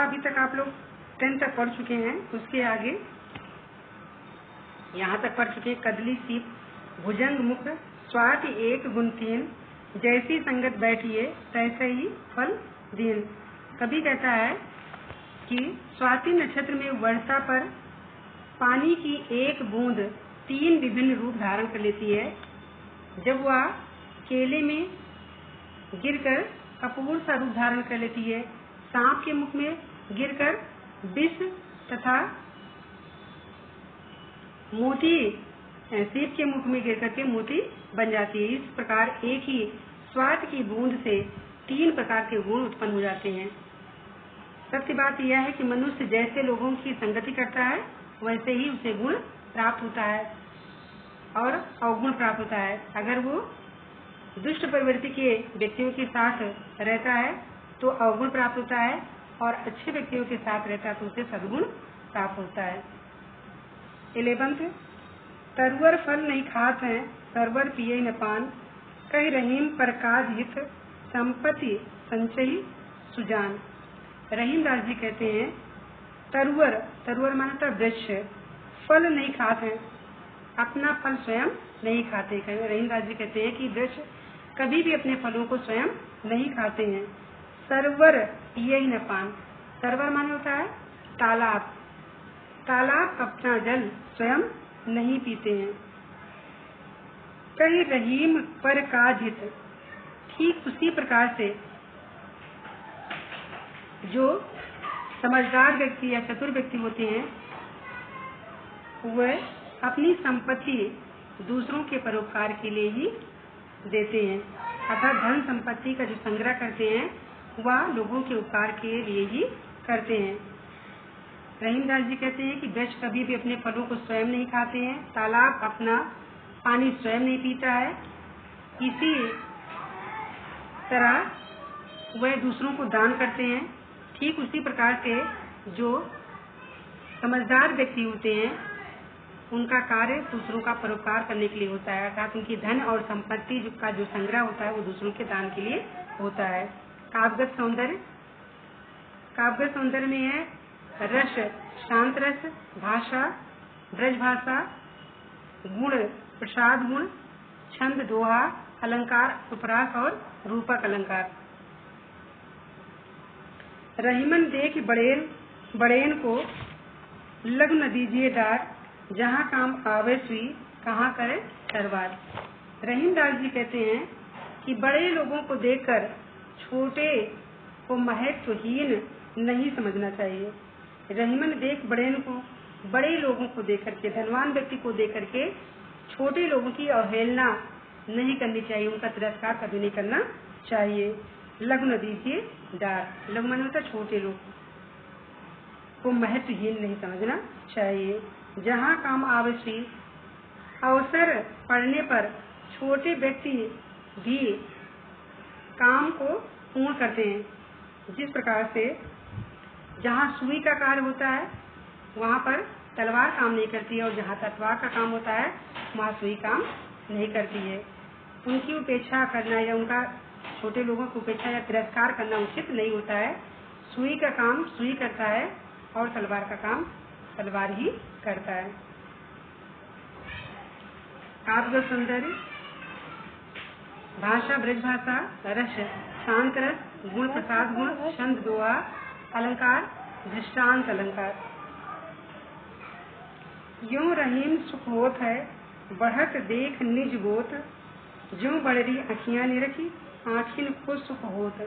अभी तक आप लोग 10 तक पढ़ चुके हैं। उसके आगे यहाँ तक पढ़ चुके हैं। कदली सीप, भुजंग मुख, स्वाति 1 गुण 3, जैसी संगत बैठिए तैसे ही फल दीन। कभी कहता है कि स्वाति नक्षत्र में वर्षा पर पानी की एक बूंद 3 विभिन्न रूप धारण कर लेती है। जब वह केले में गिरकर अपूर्व सा रूप धारण कर लेती है, सांप के मुख में गिरकर विष तथा मोती, सीप के मुख में गिर करके मोती बन जाती है। इस प्रकार एक ही स्वाति की बूंद से 3 प्रकार के गुण उत्पन्न हो जाते हैं। सत्य बात यह है कि मनुष्य जैसे लोगों की संगति करता है वैसे ही उसे गुण प्राप्त होता है और अवगुण प्राप्त होता है। अगर वो दुष्ट प्रवृत्ति के व्यक्तियों के साथ रहता है तो अवगुण प्राप्त होता है, और अच्छे व्यक्तियों के साथ रहता है तो उसे सद्गुण प्राप्त होता है। 11th, तरुवर फल नहीं खात हैं, सरवर पिए न पान, कही रहीम पर काज हित, संपत्ति संचयी सुजान। रहीम दास जी कहते हैं तरुवर, तरुवर माना वृक्ष, फल नहीं खाते हैं, अपना फल स्वयं नहीं खाते। रहीम दास जी कहते हैं कि वृक्ष कभी भी अपने फलों को स्वयं नहीं खाते हैं। सरवर पिए ही न पान, सरवर माने होता है तालाब, तालाब अपना जल स्वयं नहीं पीते हैं। कहीं रहीम पर काज हित, ठीक उसी प्रकार से जो समझदार व्यक्ति या चतुर व्यक्ति होते हैं वह अपनी संपत्ति दूसरों के परोपकार के लिए ही देते हैं, अर्थात धन संपत्ति का जो संग्रह करते हैं वह लोगों के उपकार के लिए ही करते हैं। रहीमदास जी कहते हैं कि वृक्ष कभी भी अपने फलों को स्वयं नहीं खाते हैं, तालाब अपना पानी स्वयं नहीं पीता है, इसी तरह वह दूसरों को दान करते हैं। ठीक उसी प्रकार से जो समझदार व्यक्ति होते हैं उनका कार्य दूसरों का परोपकार करने के लिए होता है, अर्थात उनकी धन और संपत्ति का जो संग्रह होता है वो दूसरों के दान के लिए होता है। काव्यगत सौंदर्य, काव्यगत सौंदर्य में है रस, शांत रस, भाषा, ब्रज भाषा, गुण, प्रसाद गुण, छंद, दोहा, अलंकार, उपरास और रूपक अलंकार। रहीमन देख बड़ेन, बड़ेन को लग न दीजिए डार, जहाँ काम आवे सुई कहाँ करे सरवार। रहीमदास जी कहते हैं कि बड़े लोगों को देखकर छोटे को महत्वहीन नहीं समझना चाहिए। रहीमन देख बड़ेन को, बड़े लोगों को देख करके, धनवान व्यक्ति को देख करके छोटे लोगों की अवहेलना नहीं करनी चाहिए, उनका तिरस्कार कभी नहीं करना चाहिए। लघु न दीजिए डार, लघु माने होता छोटे लोग को महत्वहीन नहीं समझना चाहिए। जहाँ काम आवश्यी, अवसर पड़ने पर छोटे व्यक्ति भी काम को पूर्ण करते हैं। जिस प्रकार से जहाँ सुई का कार्य होता है वहाँ पर तलवार काम नहीं करती है, और जहाँ तलवार का काम होता है वहाँ सुई काम नहीं करती है। उनकी उपेक्षा करना या उनका छोटे लोगों की उपेक्षा या तिरस्कार करना उचित नहीं होता है। सुई का काम सुई करता है और तलवार का काम तलवार ही करता है। काव्यगत सौंदर्य, भाषा, ब्रज भाषा, रस, शांत रस, गुण, प्रसाद गुण, छंद, दोहा, अलंकार, दृष्टांत अलंकार। यूं रहीम सुख होत है, बढ़त देख निज गोत, जो बड़री अखियां निरखी, आँखिन को सुख होत।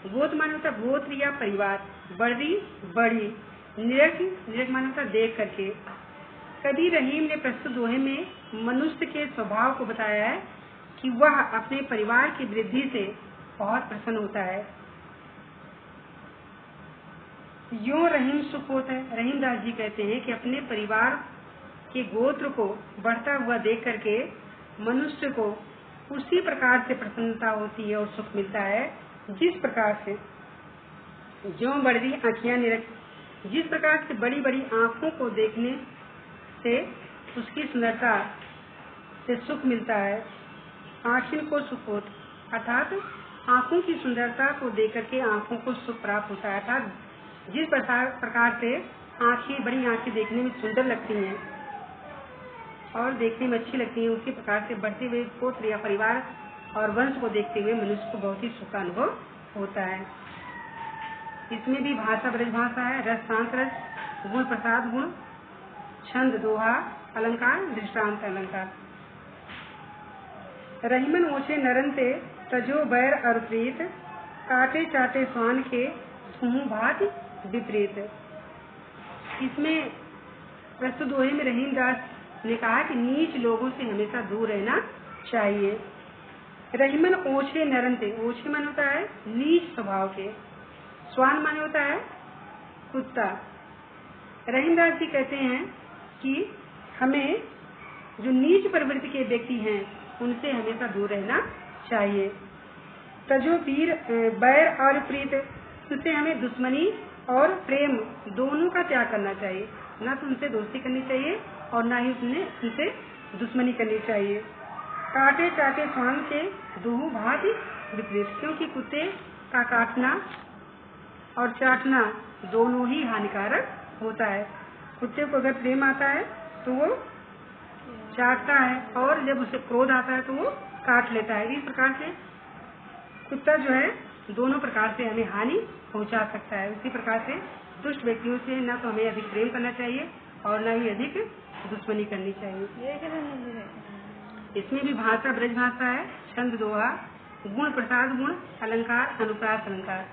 गोत माने होता गोत्र या परिवार, बड़ी बड़ी, निरख, निरख माने होता देख करके। कभी रहीम ने प्रस्तुत दोहे में मनुष्य के स्वभाव को बताया है कि वह अपने परिवार की वृद्धि से बहुत प्रसन्न होता है। यूं रहीम सुख होता है, रहीमदास जी कहते हैं कि अपने परिवार के गोत्र को बढ़ता हुआ देख करके मनुष्य को उसी प्रकार से प्रसन्नता होती है और सुख मिलता है जिस प्रकार से जो बड़ी आँखियां निरख, जिस प्रकार से बड़ी बड़ी आँखों को देखने से उसकी सुंदरता से सुख मिलता है। आँखिन को सुख होता, अर्थात आँखों की सुंदरता को देख करके आँखों को सुख प्राप्त होता है, अर्थात जिस प्रकार से बड़ी आंखें देखने में सुंदर लगती हैं और देखने में अच्छी लगती हैं, उसी प्रकार से बढ़ते हुए गोत्र या परिवार और वंश को देखते हुए मनुष्य को बहुत ही सुख का अनुभव होता है। इसमें भी भाषा ब्रज भाषा है, रस शांत रस, गुण प्रसाद गुण, छंद दोहा, अलंकार दृष्टांत अलंकार। रहीमन ओछे नरन ते तजो बैर अरुप्रीत, काटे चाटे स्वान के सुहु भात विपरीत। इसमें प्रस्तुत दोहे में रहीम दास ने कहा कि नीच लोगों से हमेशा दूर रहना चाहिए। रहीमन ओछे नरन ते, ओछे मन होता है नीच स्वभाव के, स्वान माने होता है कुत्ता। रहीमदास जी कहते हैं कि हमें जो नीच प्रवृत्ति के व्यक्ति हैं उनसे हमेशा दूर रहना चाहिए। तजो बैर और प्रीत, उनसे हमें दुश्मनी और प्रेम दोनों का त्याग करना चाहिए। ना तो उनसे दोस्ती करनी चाहिए और ना ही उनसे दुश्मनी करनी चाहिए। काटे चाटे स्वान के दोहु भांति विपरीत, क्योंकि कुत्ते का काटना और चाटना दोनों ही हानिकारक होता है। कुत्ते को अगर प्रेम आता है तो वो चाटता है और जब उसे क्रोध आता है तो वो काट लेता है। इस प्रकार से कुत्ता जो है दोनों प्रकार से हमें हानि पहुंचा सकता है। उसी प्रकार से दुष्ट व्यक्तियों से ना तो हमें अधिक प्रेम करना चाहिए और ना ही अधिक दुश्मनी करनी चाहिए। इसमें भी भाषा ब्रज भाषा है, छंद दोहा, गुण प्रसाद गुण, अलंकार अनुप्रास अलंकार।